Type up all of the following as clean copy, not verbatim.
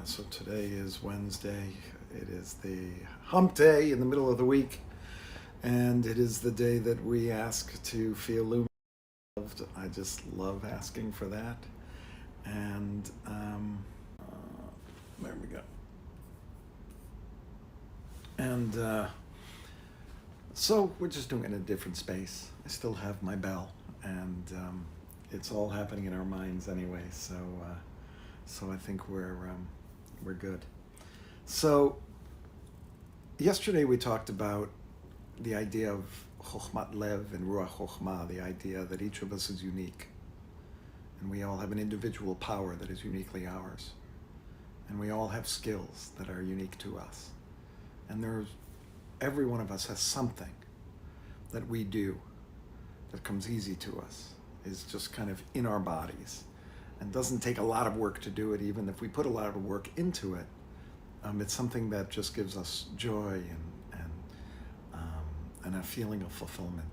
So today is Wednesday. It is the hump day in the middle of the week, and it is the day that we ask to feel loved. I just love asking for that. And there we go. And so we're just doing it in a different space. I still have my bell, and it's all happening in our minds anyway. So I think we're good. So yesterday we talked about the idea of Chokhmat Lev and Ruach Chokhmah, the idea that each of us is unique, and we all have an individual power that is uniquely ours, and we all have skills that are unique to us, and every one of us has something that we do that comes easy to us, is just kind of in our bodies, and doesn't take a lot of work to do it. Even if we put a lot of work into it, it's something that just gives us joy and a feeling of fulfillment.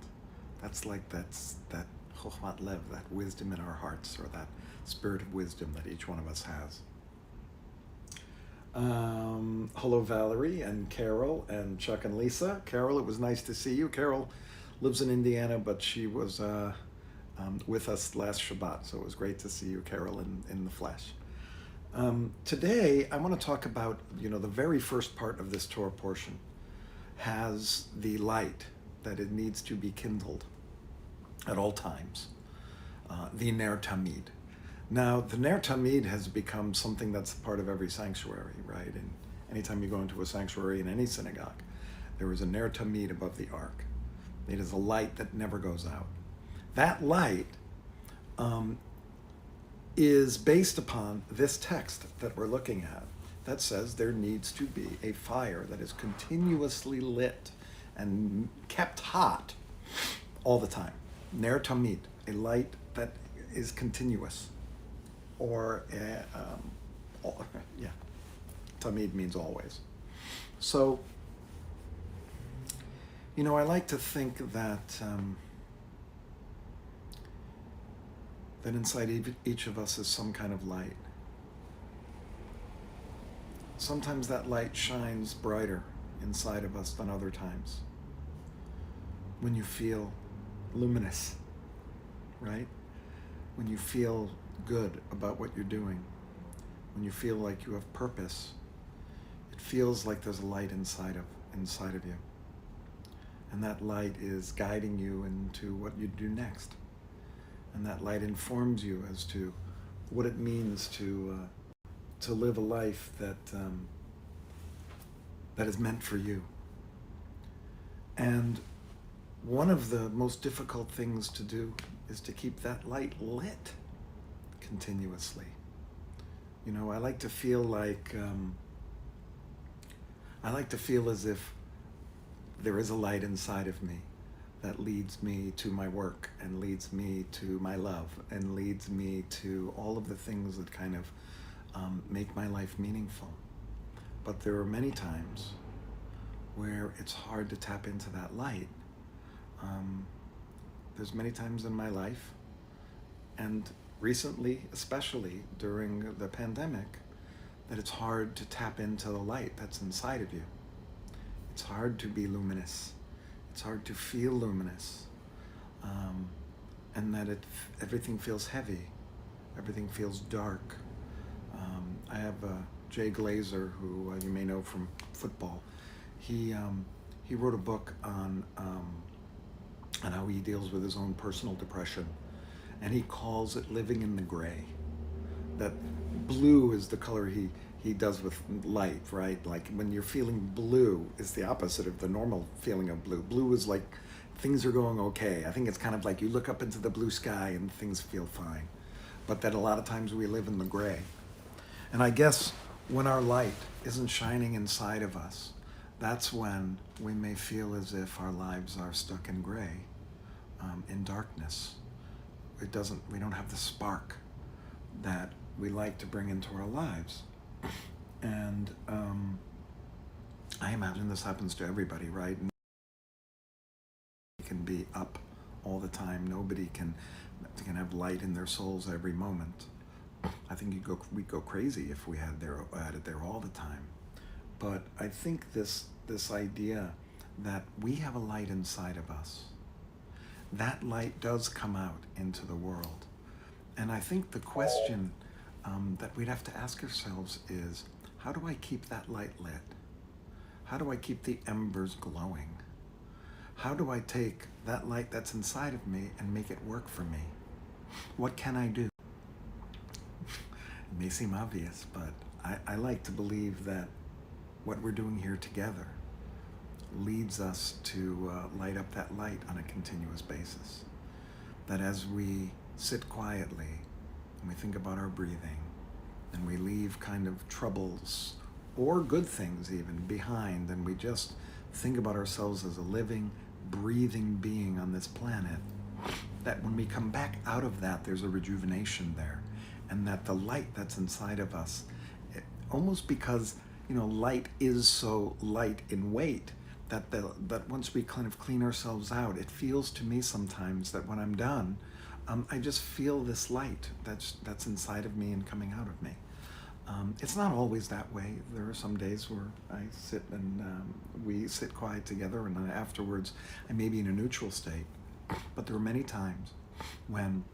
That's that Chokhmat Lev, that wisdom in our hearts, or that spirit of wisdom that each one of us has. Hello, Valerie and Carol and Chuck and Lisa. Carol, it was nice to see you. Carol lives in Indiana, but she was with us last Shabbat, so it was great to see you, Carol, in the flesh. Today, I want to talk about, the very first part of this Torah portion has the light that it needs to be kindled at all times, the Ner Tamid. Now, the Ner Tamid has become something that's part of every sanctuary, right? And anytime you go into a sanctuary in any synagogue, there is a Ner Tamid above the ark. It is a light that never goes out. That light is based upon this text that we're looking at, that says there needs to be a fire that is continuously lit and kept hot all the time. Ner Tamid, a light that is continuous, or Tamid means always. So, I like to think that that inside each of us is some kind of light. Sometimes that light shines brighter inside of us than other times. When you feel luminous, right? When you feel good about what you're doing, when you feel like you have purpose, it feels like there's a light inside of you. And that light is guiding you into what you do next. And that light informs you as to what it means to live a life that is meant for you. And one of the most difficult things to do is to keep that light lit continuously. I like to feel as if there is a light inside of me that leads me to my work, and leads me to my love, and leads me to all of the things that kind of make my life meaningful. But there are many times where it's hard to tap into that light. There's many times in my life, and recently, especially during the pandemic, that it's hard to tap into the light that's inside of you. It's hard to be luminous. It's hard to feel luminous, and that everything feels heavy, everything feels dark. I have Jay Glazer, who you may know from football. He wrote a book on how he deals with his own personal depression, and he calls it living in the gray. That blue is the color he does with light, right? Like when you're feeling blue, is the opposite of the normal feeling of blue. Blue is like things are going okay. I think it's kind of like you look up into the blue sky and things feel fine. But that a lot of times we live in the gray. And I guess when our light isn't shining inside of us, that's when we may feel as if our lives are stuck in gray, in darkness. We don't have the spark that we like to bring into our lives. And I imagine this happens to everybody, right? Nobody can be up all the time. Nobody can have light in their souls every moment. I think we'd go crazy if we had it there all the time. But I think this idea that we have a light inside of us, that light does come out into the world. And I think the question that we'd have to ask ourselves is, how do I keep that light lit? How do I keep the embers glowing? How do I take that light that's inside of me and make it work for me? What can I do? It may seem obvious, but I like to believe that what we're doing here together leads us to light up that light on a continuous basis. That as we sit quietly and we think about our breathing and we leave kind of troubles or good things even behind, and we just think about ourselves as a living, breathing being on this planet, that when we come back out of that, there's a rejuvenation there, and that the light that's inside of us, almost because light is so light in weight, that once we kind of clean ourselves out, it feels to me sometimes that when I'm done, I just feel this light that's inside of me and coming out of me. It's not always that way. There are some days where I sit and we sit quiet together, and then afterwards I may be in a neutral state. But there are many times when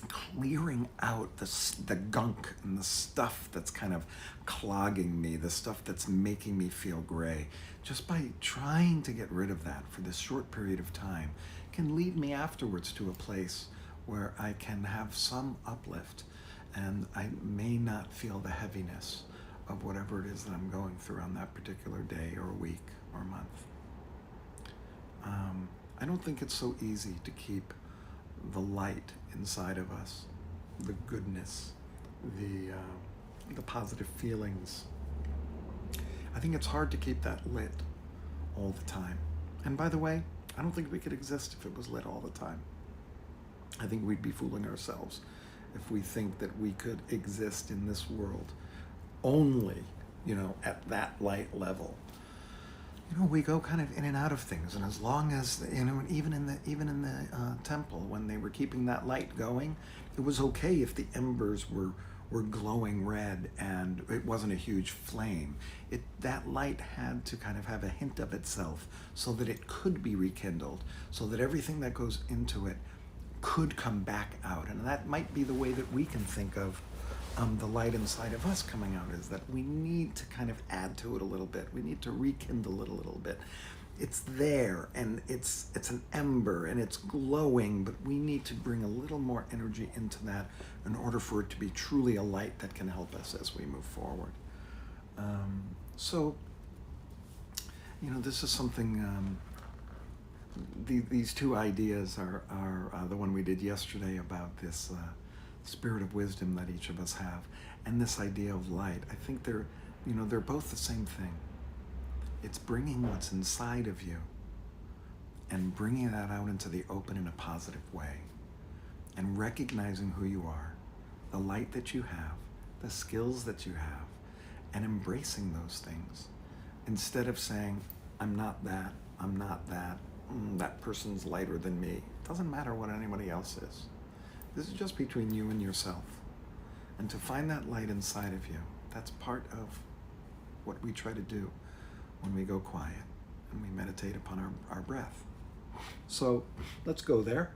clearing out the gunk and the stuff that's kind of clogging me, the stuff that's making me feel gray, just by trying to get rid of that for this short period of time, can lead me afterwards to a place where I can have some uplift, and I may not feel the heaviness of whatever it is that I'm going through on that particular day or week or month. I don't think it's so easy to keep the light inside of us, the goodness, the positive feelings. I think it's hard to keep that lit all the time. And by the way, I don't think we could exist if it was lit all the time. I think we'd be fooling ourselves if we think that we could exist in this world only, at that light level. We go kind of in and out of things, and as long as even in the temple, when they were keeping that light going, it was okay if the embers were glowing red and it wasn't a huge flame. That light had to kind of have a hint of itself so that it could be rekindled, so that everything that goes into it could come back out. And that might be the way that we can think of the light inside of us coming out, is that we need to kind of add to it a little bit. We need to rekindle it a little bit. It's there, and it's an ember, and it's glowing, but we need to bring a little more energy into that in order for it to be truly a light that can help us as we move forward. So, this is something, these two ideas are the one we did yesterday about this spirit of wisdom that each of us have, and this idea of light. I think they're both the same thing. It's bringing what's inside of you and bringing that out into the open in a positive way, and recognizing who you are, the light that you have, the skills that you have, and embracing those things instead of saying, I'm not that, that person's lighter than me. It doesn't matter what anybody else is. This is just between you and yourself. And to find that light inside of you, that's part of what we try to do when we go quiet and we meditate upon our breath. So let's go there.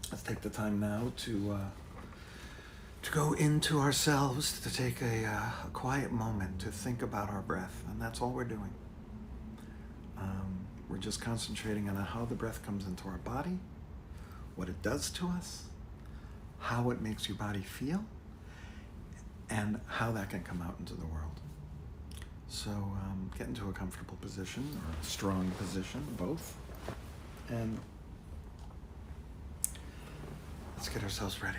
Let's take the time now to go into ourselves, to take a quiet moment to think about our breath. And that's all we're doing. We're just concentrating on how the breath comes into our body, what it does to us, how it makes your body feel, and how that can come out into the world. So get into a comfortable position or a strong position, both, and let's get ourselves ready.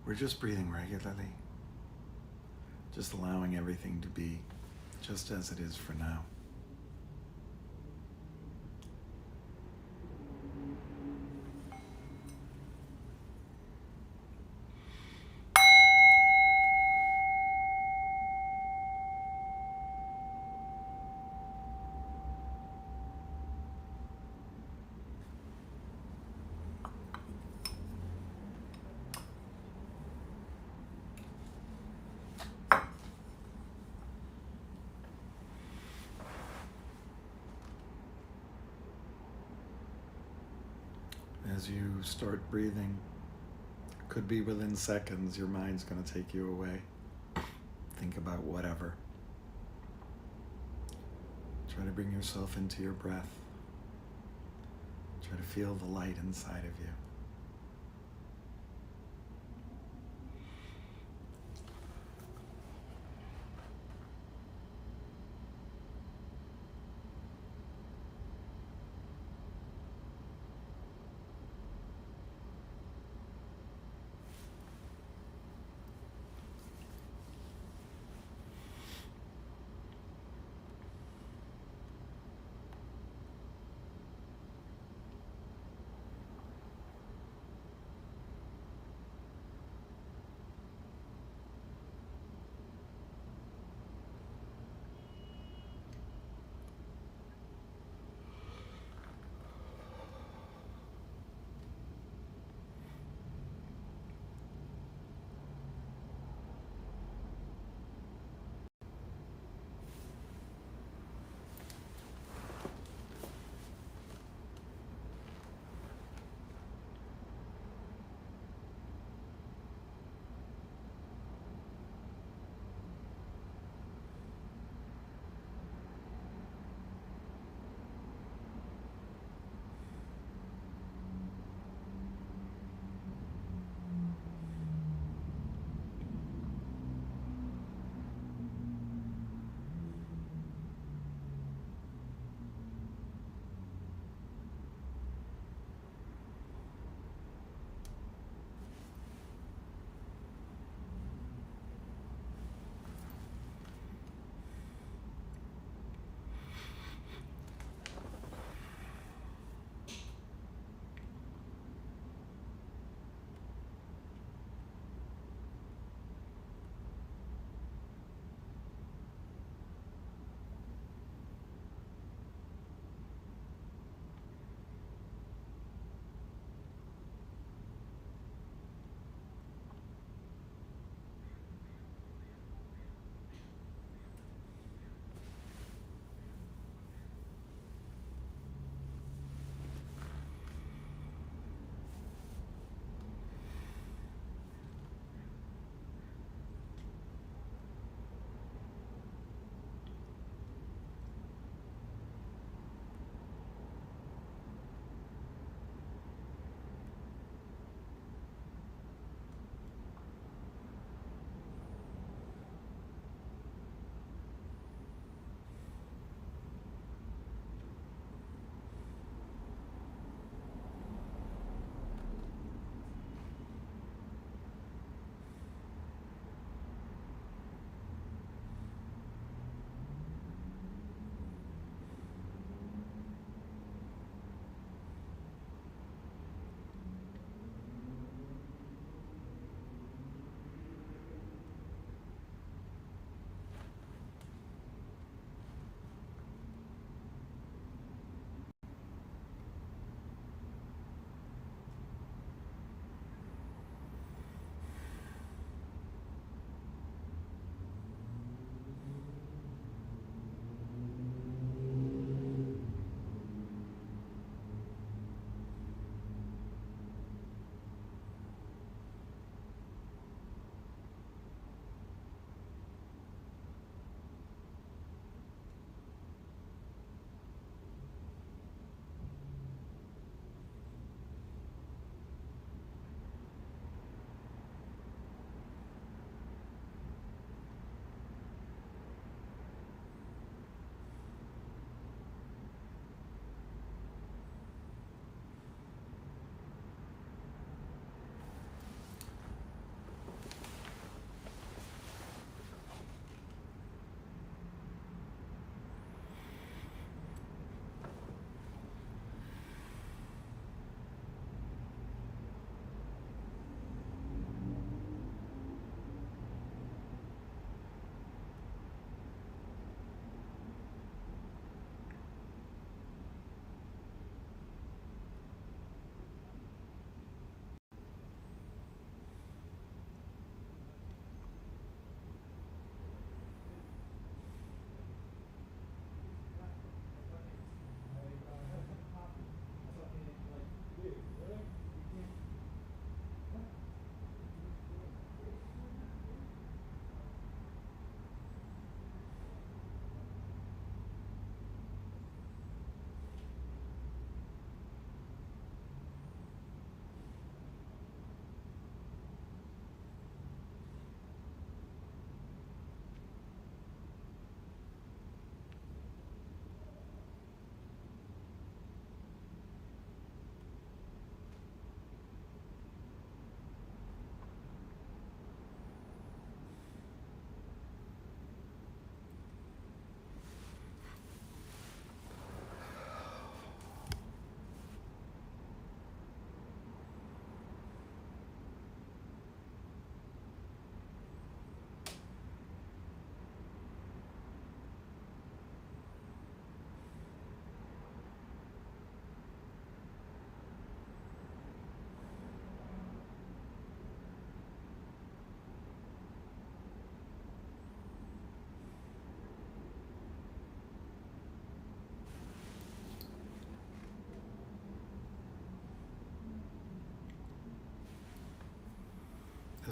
We're just breathing regularly, just allowing everything to be just as it is for now. As you start breathing, could be within seconds, your mind's going to take you away. Think about whatever. Try to bring yourself into your breath. Try to feel the light inside of you.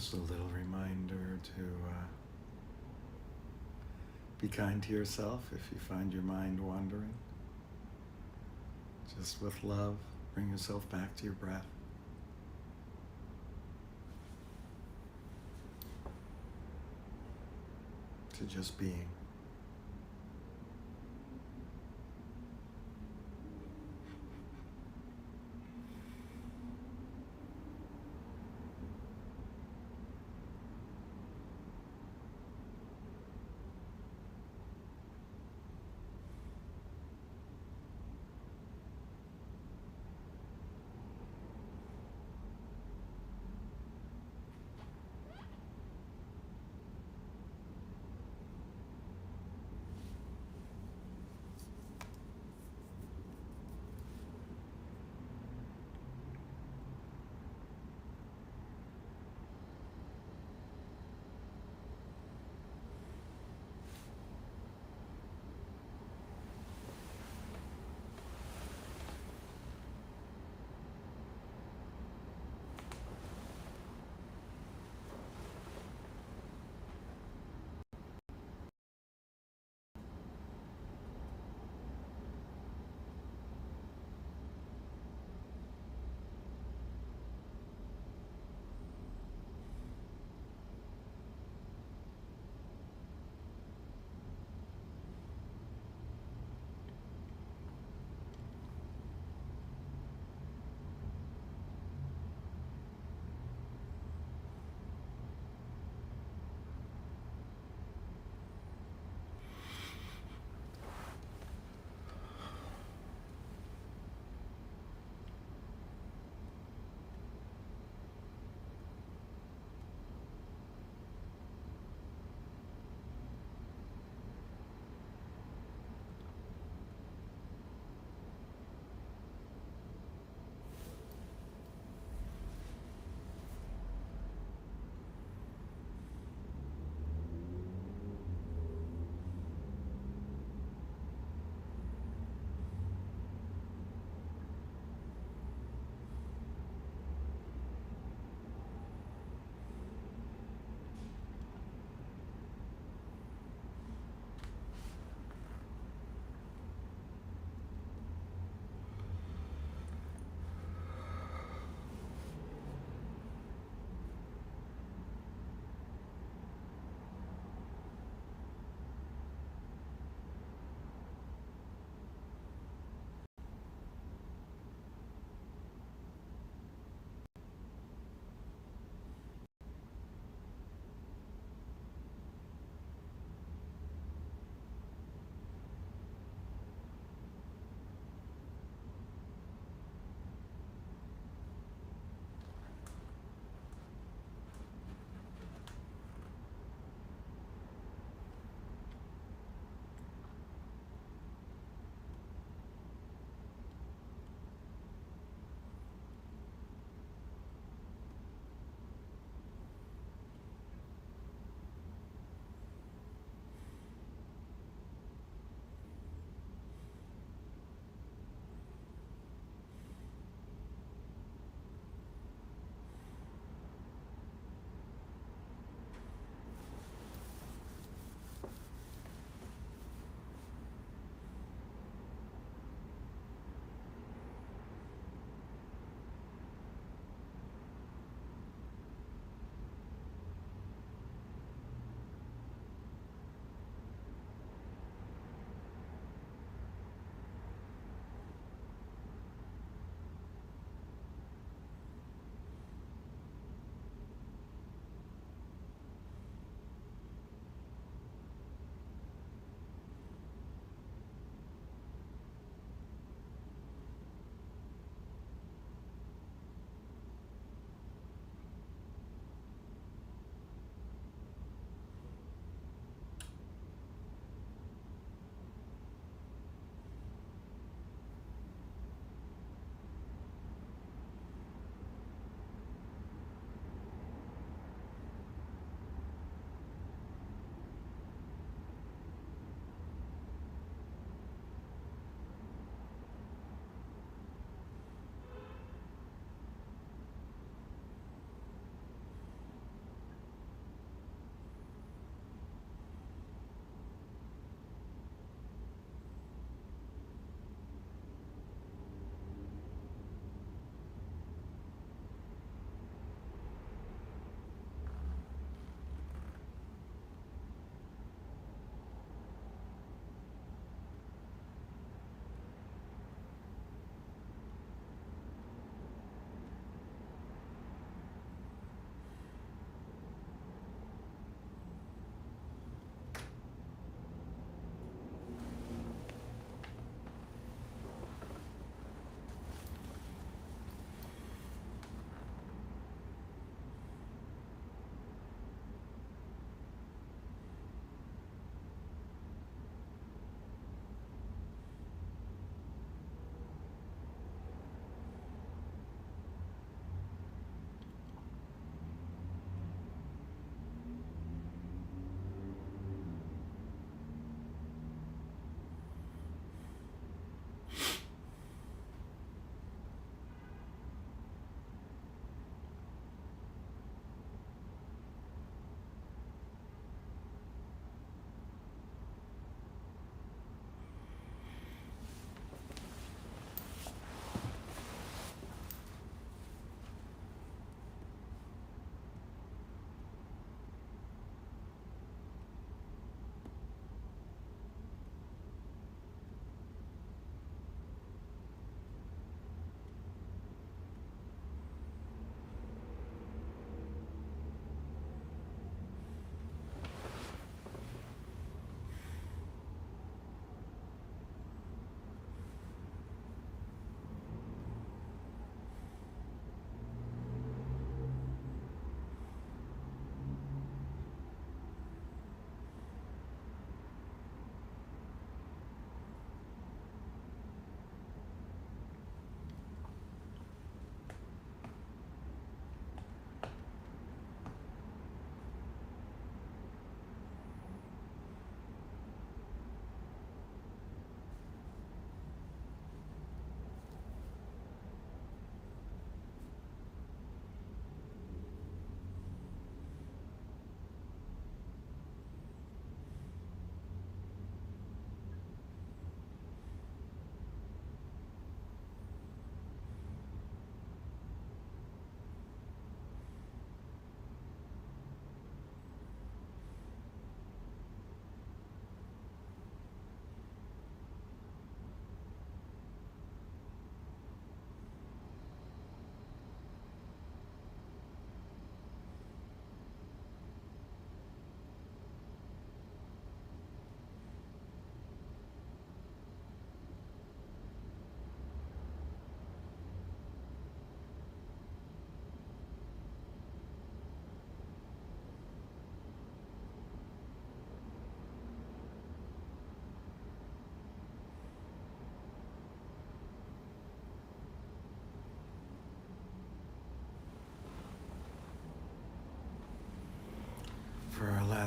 Just a little reminder to be kind to yourself if you find your mind wandering. Just with love, bring yourself back to your breath. To just being.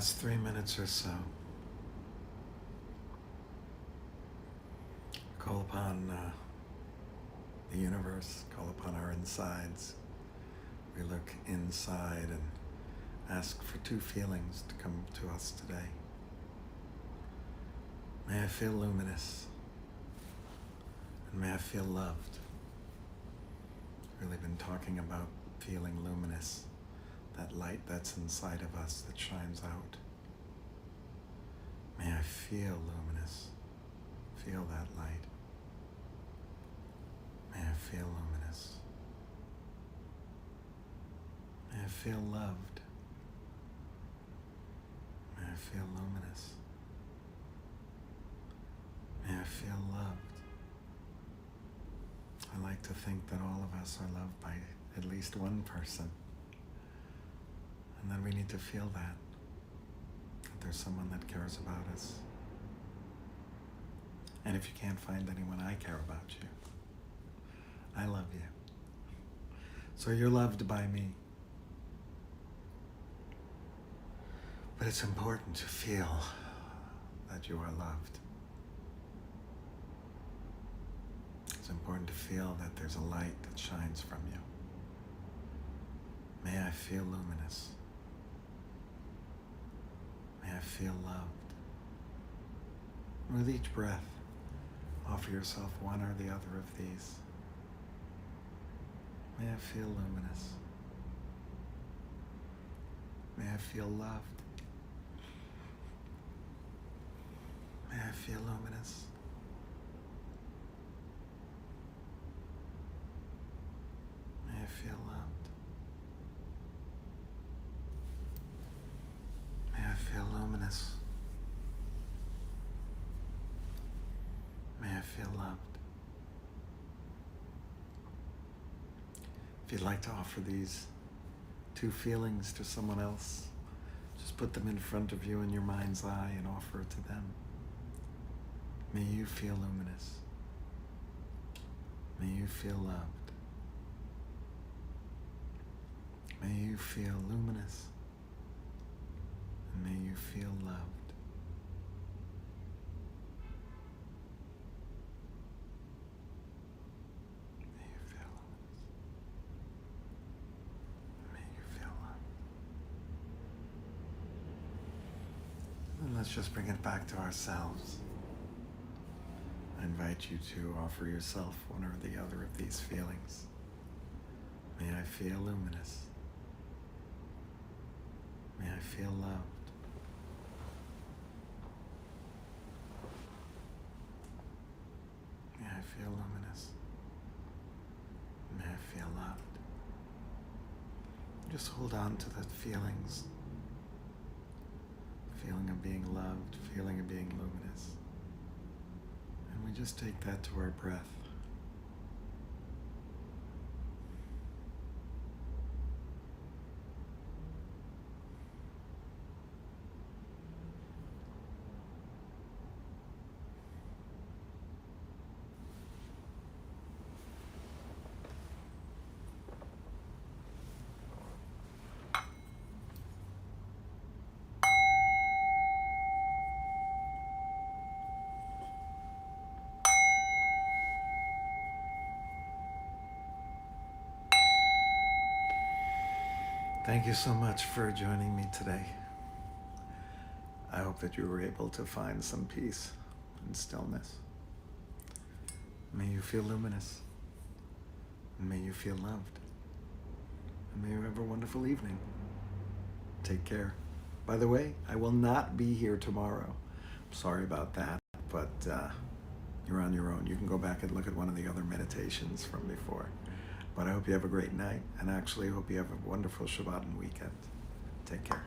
last 3 minutes or so, call upon the universe, call upon our insides. We look inside and ask for 2 feelings to come to us today. May I feel luminous, and may I feel loved. Really been talking about feeling luminous, that light that's inside of us that shines out. May I feel luminous, feel that light. May I feel luminous. May I feel loved. May I feel luminous. May I feel loved. I like to think that all of us are loved by at least one person. And then we need to feel that there's someone that cares about us. And if you can't find anyone, I care about you. I love you. So you're loved by me. But it's important to feel that you are loved. It's important to feel that there's a light that shines from you. May I feel luminous. May I feel loved. With each breath, offer yourself one or the other of these. May I feel luminous. May I feel loved. May I feel luminous. May I feel loved. May I feel luminous. May I feel loved. If you'd like to offer these 2 feelings to someone else, just put them in front of you in your mind's eye and offer it to them. May you feel luminous. May you feel loved. May you feel luminous. And may you feel loved. May you feel luminous. May you feel loved. And let's just bring it back to ourselves. I invite you to offer yourself one or the other of these feelings. May I feel luminous. May I feel loved. May I feel luminous. May I feel loved. Just hold on to the feelings. Feeling of being loved, feeling of being luminous. And we just take that to our breath. Thank you so much for joining me today. I hope that you were able to find some peace and stillness. May you feel luminous. And may you feel loved. And may you have a wonderful evening. Take care. By the way, I will not be here tomorrow. I'm sorry about that, but you're on your own. You can go back and look at one of the other meditations from before. But I hope you have a great night, and actually hope you have a wonderful Shabbat and weekend. Take care.